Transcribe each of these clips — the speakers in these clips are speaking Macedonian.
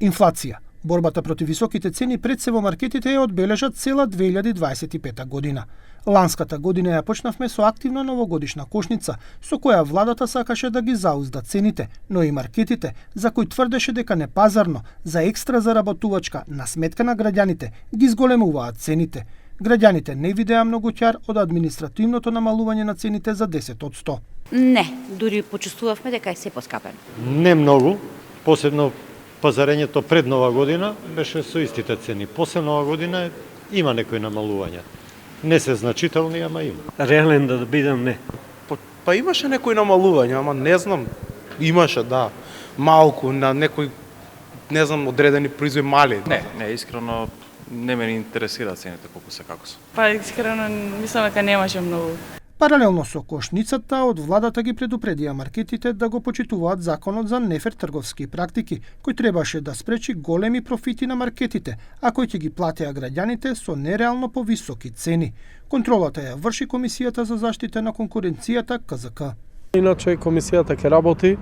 Инфлација. Борбата против високите цени пред се во маркетите ја одбележа цела 2025 година. Ланската година ја почнавме со активна новогодишна кошница, со која владата сакаше да ги заузда цените, но и маркетите, за кои тврдеше дека непазарно, за екстра заработувачка, на сметка на граѓаните, ги зголемуваат цените. Граѓаните не видеа многу ќар од административното намалување на цените за 10%. Не, дури почувствувавме дека е се поскапено. Не многу, посебно пазарењето пред Нова година беше со истите цени. После Нова година има некои намалувања. Не се значителни, ама има. Реален да бидам, не. Па имаше некои намалувања, ама не знам. Имаше, да. Малку на некои, не знам, одредени производи мали. Не, искрено не ме интересира цените колку се како се. Па искрено мислам дека немаше многу. Паралелно со кошницата, од владата ги предупредија маркетите да го почитуваат законот за нефер трговски практики, кој требаше да спречи големи профити на маркетите, а кој ќе ги платеа граѓаните со нереално повисоки цени. Контролата ја врши Комисијата за заштита на конкуренцијата КЗК. Иначе комисијата ќе работи,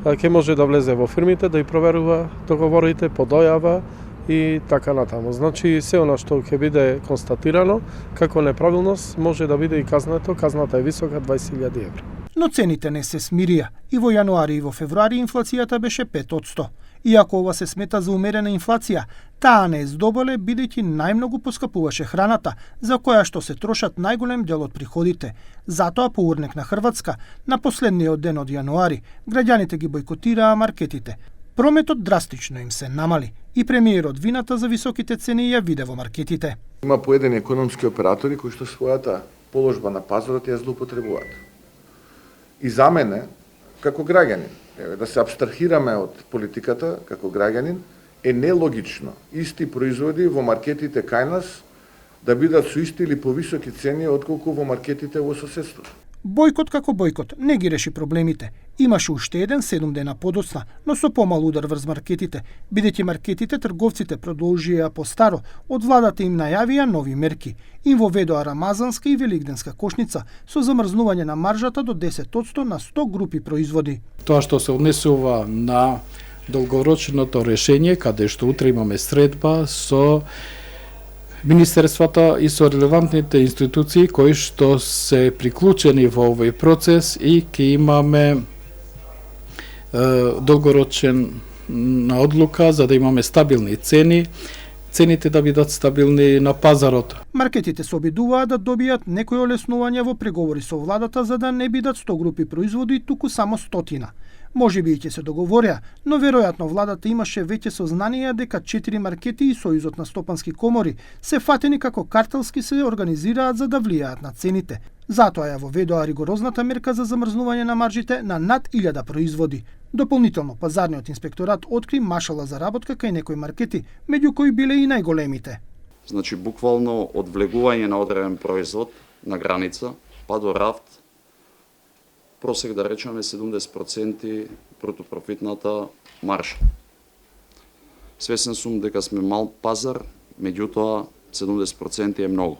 ќе може да влезе во фирмите, да и проверува договорите по дојава и така натаму. Значи, се она што ќе биде констатирано како неправилност може да биде и казнато. Казната е висока 20.000 евра. Но цените не се смирија. И во јануари и во февруари инфлацијата беше 5%. Иако ова се смета за умерена инфлација, таа не здоболе бидејќи најмногу поскапуваше храната, за која што се трошат најголем дел од приходите. Затоа по урнек на Хрватска, на последниот ден од јануари, граѓаните ги бойкотираа маркетите. Прометот драстично им се намали и премиерот вината за високите цени ја виде во маркетите. Има поедени економски оператори кои што својата положба на пазарот ја злоупотребуваат. И за мене, како граѓанин, да се абстрахираме од политиката како граѓанин, е нелогично исти производи во маркетите кај нас да бидат со исти или повисоки цени отколку во маркетите во соседството. Бојкот како бојкот не ги реши проблемите. Имаше уште еден 7 дена подоцна, но со помал удар врз маркетите, бидејќи маркетите трговците продолжија по старо, од владата им најавија нови мерки. Им воведоа рамазанска и великденска кошница со замрзнување на маржата до 10% на 100 групи производи. Тоа што се однесува на долгорочното решение, каде што утре имаме средба со Министерствата и со релевантните институции кои што се приклучени во овој процес и ќе имаме долгорочна одлука за да имаме стабилни цени, цените да бидат стабилни на пазарот. Маркетите се обидуваат да добијат некои олеснувања во преговори со владата за да не бидат 100 групи производи, туку само 100. Може би и ќе се договорија, но веројатно владата имаше веќе сознание дека 4 маркети и Сојузот на стопански комори се фатени како картелски се организираат за да влијаат на цените. Затоа ја воведоа ригорозната мерка за замрзнување на маржите на над 1000 производи. Дополнително, пазарниот инспекторат откри машала за работка кај некои маркети, меѓу кои биле и најголемите. Значи, буквално од влегување на одреден производ на граница, па до рафт, просек да речеме 70% протопрофитната маржа. Свесен сум дека сме мал пазар, меѓутоа 70% е многу.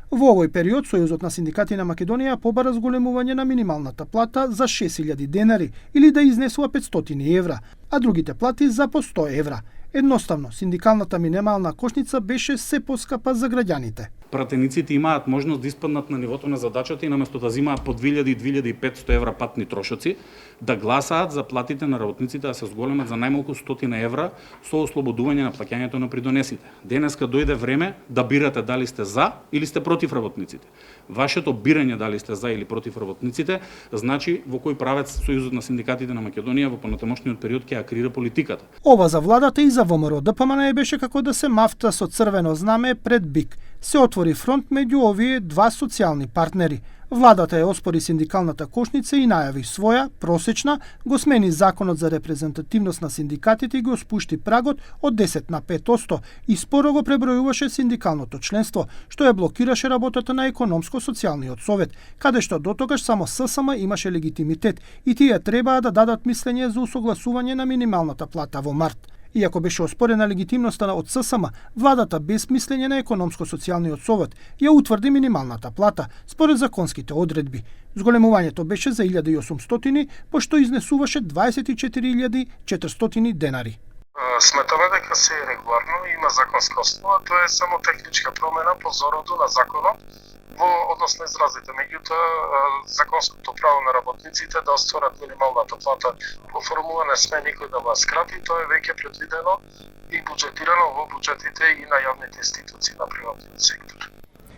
Во овој период Сојузот на синдикати на Македонија побара зголемување на минималната плата за 6.000 денари или да изнесува 500 евра, а другите плати за по 100 евра. Едноставно, синдикалната минимална кошница беше се поскапа за граѓаните. Пратениците имаат можност да испаднат на нивото на задачата и наместо да земаат по 2.000-2.500 евра патни трошоци, да гласаат за платите на работниците да се зголемат за најмалку 100 евра со ослободување на плаќањето на придонесите. Денеска дојде време да бирате дали сте за или сте против работниците. Вашето бирање дали сте за или против работниците значи во кој правец Сојузот на синдикатите на Македонија во понатамошниот период ќе ја креира политиката. Ова за владата и за ВМРО ДПМН беше како да се мафта со црвено знаме пред бик. Се отвори фронт меѓу овие два социјални партнери. Владата ја оспори синдикалната кошница и најави своја, просечна, го смени законот за репрезентативност на синдикатите и го спушти прагот од 10 на 5% и споро го пребројуваше синдикалното членство, што ја блокираше работата на економско-социјалниот совет, каде што дотогаш само ССМ имаше легитимитет и тие требаа да дадат мислење за усогласување на минималната плата во март. Иако беше оспорена легитимноста од ССМ, владата без мислење на економско-социјалниот совет ја утврди минималната плата според законските одредби. Зголемувањето беше за 1.800, пошто изнесуваше 24.400 денари. Сметаме дека се е регуларно и има законска основа, тоа е само техничка промена по зороду на законот во однос на изразите. Меѓутоа, законското право на работниците да остварат минималната плата по формула не сме никој да го скрати, тоа е веќе предвидено и буџетирано во буџетите и на јавните институции на приватниот сектор.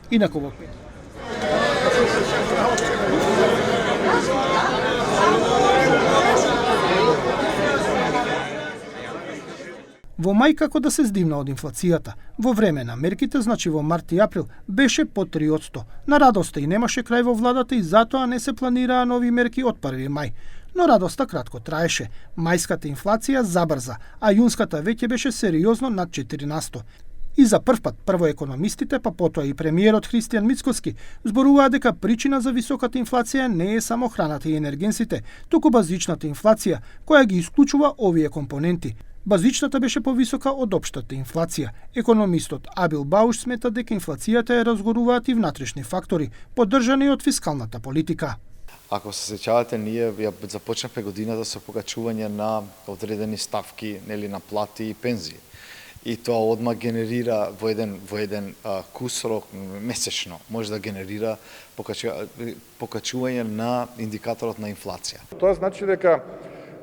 Инаку во Во мај како да се здивна од инфлацијата, во време на мерките, значи во март и април, беше под 3%. На радоста и немаше крај во владата и затоа не се планираа нови мерки од 1 мај. Но радоста кратко траеше. Мајската инфлација забрза, а јунската веќе беше сериозно над 4%. И за прв пат прво економистите, па потоа и премиерот Христијан Мицкоски зборуваа дека причина за високата инфлација не е само храната и енергенсите, туку базичната инфлација, која ги исклучува овие компоненти. Базичната беше повисока од општата инфлација. Економистот Абил Бауш смета дека инфлацијата ја разгоруваат и внатрешни фактори, поддржани од фискалната политика. Ако се сеќавате, ние ја започнавме годината со покачување на одредени ставки, нели, на плати и пензии. И тоа одма генерира во еден кусрок месечно, може да генерира покачување на индикаторот на инфлација. Тоа значи дека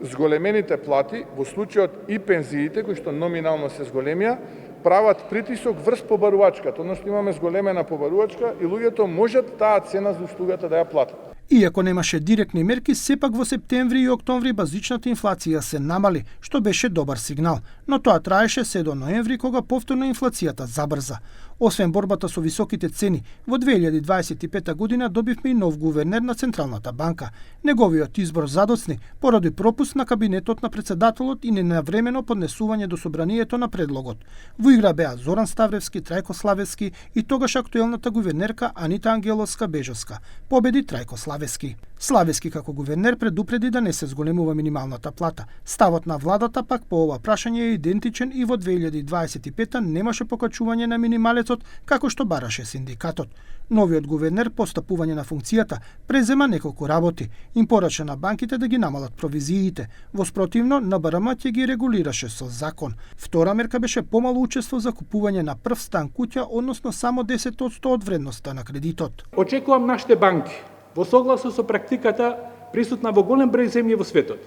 зголемените плати, во случајот и пензиите, кои што номинално се зголемија, прават притисок врз побарувачката, односно имаме зголемена побарувачка и луѓето можат таа цена за услугата да ја платат. Иако немаше директни мерки, сепак во септември и октомври базичната инфлација се намали, што беше добар сигнал, но тоа траеше се до ноември кога повторно инфлацијата забрза. Освен борбата со високите цени, во 2025 година добивме и нов гувернер на Централната банка. Неговиот избор задоцни поради пропуст на кабинетот на председателот и ненавремено поднесување до собранието на предлогот. Во игра беа Зоран Ставревски, Трајко Славевски и тогаш актуелната гувернерка Анита Ангеловска-Бежовска. Победи Трајко Славевски. Славевски како гувернер предупреди да не се зголемува минималната плата. Ставот на владата пак по ова прашање е идентичен и во 2025 немаше покачување на минималецот како што бараше синдикатот. Новиот гувернер по стапување на функцијата презема неколку работи. Им порача на банките да ги намалат провизиите. Во спротивно, НБРМ ќе ги регулираше со закон. Втора мерка беше помало учество за купување на прв стан куќа, односно само 10% од вредноста на кредитот. Очекувам нашите банки, во согласно со практиката присутна во голем број земји во светот,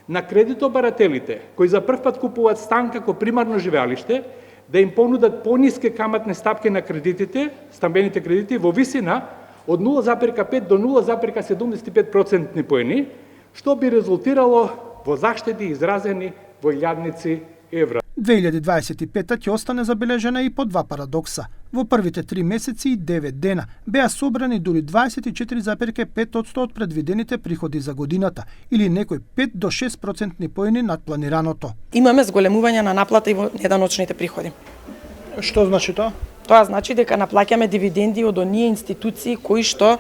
на кредитобарателите кои за прв пат купуваат стан како примарно живеалиште, да им понудат пониске каматни стапки на кредитите, стамбените кредити во висина од 0,5 до 0,75% поени, што би резултирало во заштеди изразени во илјадници евра. 2025 ќе остане забележена и по два парадокса. Во првите 3 месеци и 9 дена беа собрани дури 24,5% од предвидените приходи за годината, или некој 5 до 6% поени над планираното. Имаме зголемување на наплата и во неданочните приходи. Што значи тоа? Тоа значи дека наплаќаме дивиденди од оние институции кои што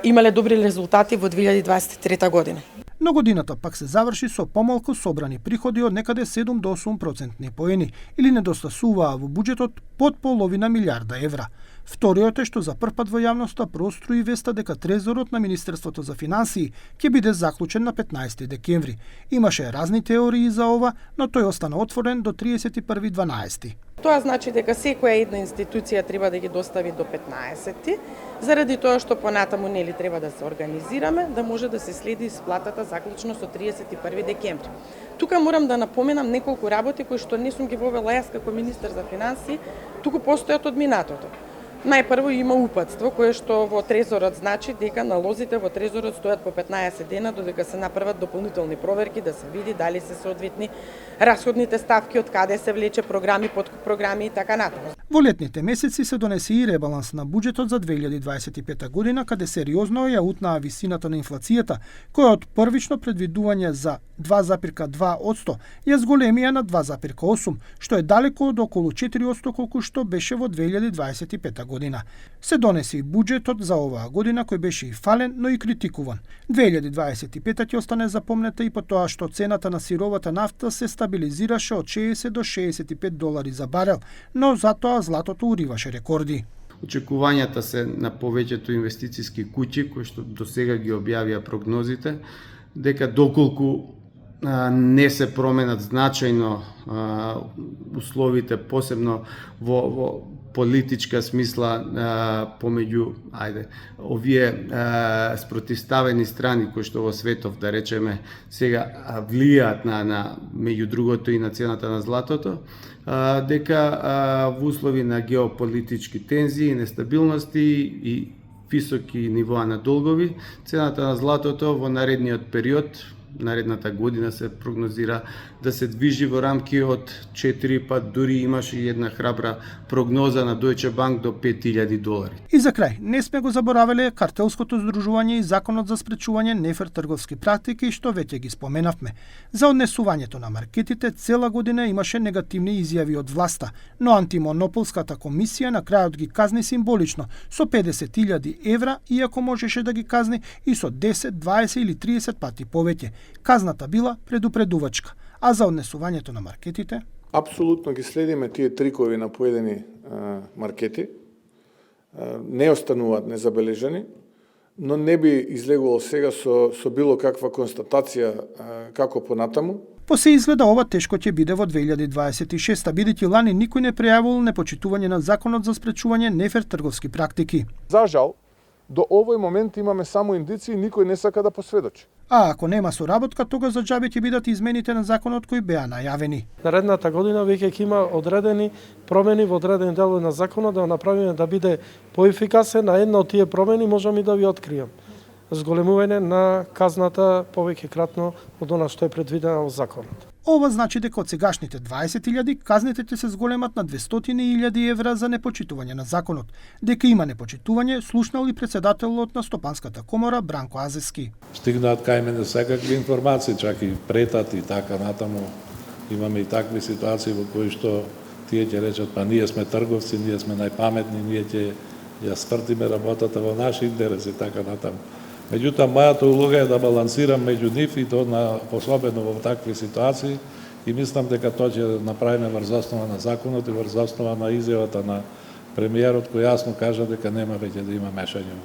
имале добри резултати во 2023 година. Но годината пак се заврши со помалку собрани приходи од некаде 7 до 8% поени, или недостасуваа во буџетот под половина милиарда евра. Вториот е што за прв пат во јавноста проструи веста дека трезорот на Министерството за финансии ќе биде заклучен на 15 декември. Имаше разни теории за ова, но тој остана отворен до 31.12. Тоа значи дека секоја една институција треба да ги достави до 15, заради тоа што понатаму нели треба да се организираме, да може да се следи исплатата заклучно со 31 декември. Тука морам да напоменам неколку работи кои што не сум ги вовела јас како министер за финансии, туку постојат од минатото. Најпрво има упатство кое што во трезорот значи дека налозите во трезорот стојат по 15 дена додека се направат дополнителни проверки да се види дали се соодветни расходните ставки, од каде се влече програми, подпрограми и така натаму. Во летните месеци се донесе и ребаланс на буџетот за 2025 година, каде сериозно ја утнаа висината на инфлацијата, која од првично предвидување за 2,2% ја зголемија на 2,8%, што е далеко од околу 4% колку што беше во 2025 година. Се донесе и буџетот за оваа година кој беше и фален, но и критикуван. 2025 ќе остане запомнета и по тоа што цената на сировата нафта се стабилизираше од 60 до 65 долари за барел, но затоа златото уриваше рекорди. Очекувањата се на повеќето инвестициски куќи кои што досега ги објавија прогнозите дека доколку не се променат значајно условите, посебно во политичка смисла помеѓу овие спротивставени страни кои што во светов, да речеме, сега влијаат на меѓу другото и на цената на златото, дека во услови на геополитички тензии, нестабилности и високи нивоа на долгови, цената на златото во наредниот период, наредната година се прогнозира да се движи во рамки од 4, па дури имаше и една храбра прогноза на Deutsche Bank до $5,000. И за крај, не сме го заборавале картелското здружување и законот за спречување нефер трговски практики, што веќе ги споменавме. За однесувањето на маркетите цела година имаше негативни изјави од власта, но антимонополската комисија на крајот ги казни символично со €50,000, иако можеше да ги казни и со 10, 20 или 30 пати повеќе. Казната била предупредувачка. А за однесувањето на маркетите? Апсолутно ги следиме тие трикови на поедини маркети. Не остануваат незабележани, но не би излегувал сега со било каква констатација како понатаму. По се изгледа ова тешко ќе биде во 2026, бидејќи лани никој не прејавил непочитување на законот за спречување нефер трговски практики. За жал, до овој момент имаме само индиции, никој не сака да посведочи. А ако нема соработка, тога за џабе ќе бидат измените на законот кои беа најавени. Наредната година веќе ќе има одредени промени во одредени делови на законот да направиме да биде поефикасен, а една од тие промени можам и да ви откриам. Зголемување на казната повеќе кратно од она што е предвидено во законот. Ова значи дека од сегашните 20,000 казните ќе се зголемат на €200,000 за непочитување на законот. Дека има непочитување, слушнал и председателот на Стопанската комора Бранко Азески. Стигнаат кај мене секакви информации, чак и претат и така натаму. Имаме и такви ситуации во кои што тие ќе речат, па ние сме трговци, ние сме најпаметни, ние ќе ја свртиме работата во наши интереси, така натаму. Меѓутоа, мојата улога е да балансирам меѓу нив и то особено во такви ситуации и мислам дека тоа ќе направиме врз основа на законот и врз основа на изјавата на премиерот кој јасно кажа дека нема веќе да има мешање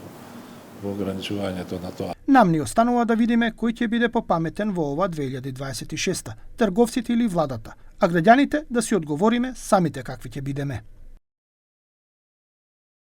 во ограничувањето на тоа. Нам ни останува да видиме кој ќе биде попаметен во ова 2026, трговците или владата, а граѓаните да си одговориме самите какви ќе бидеме.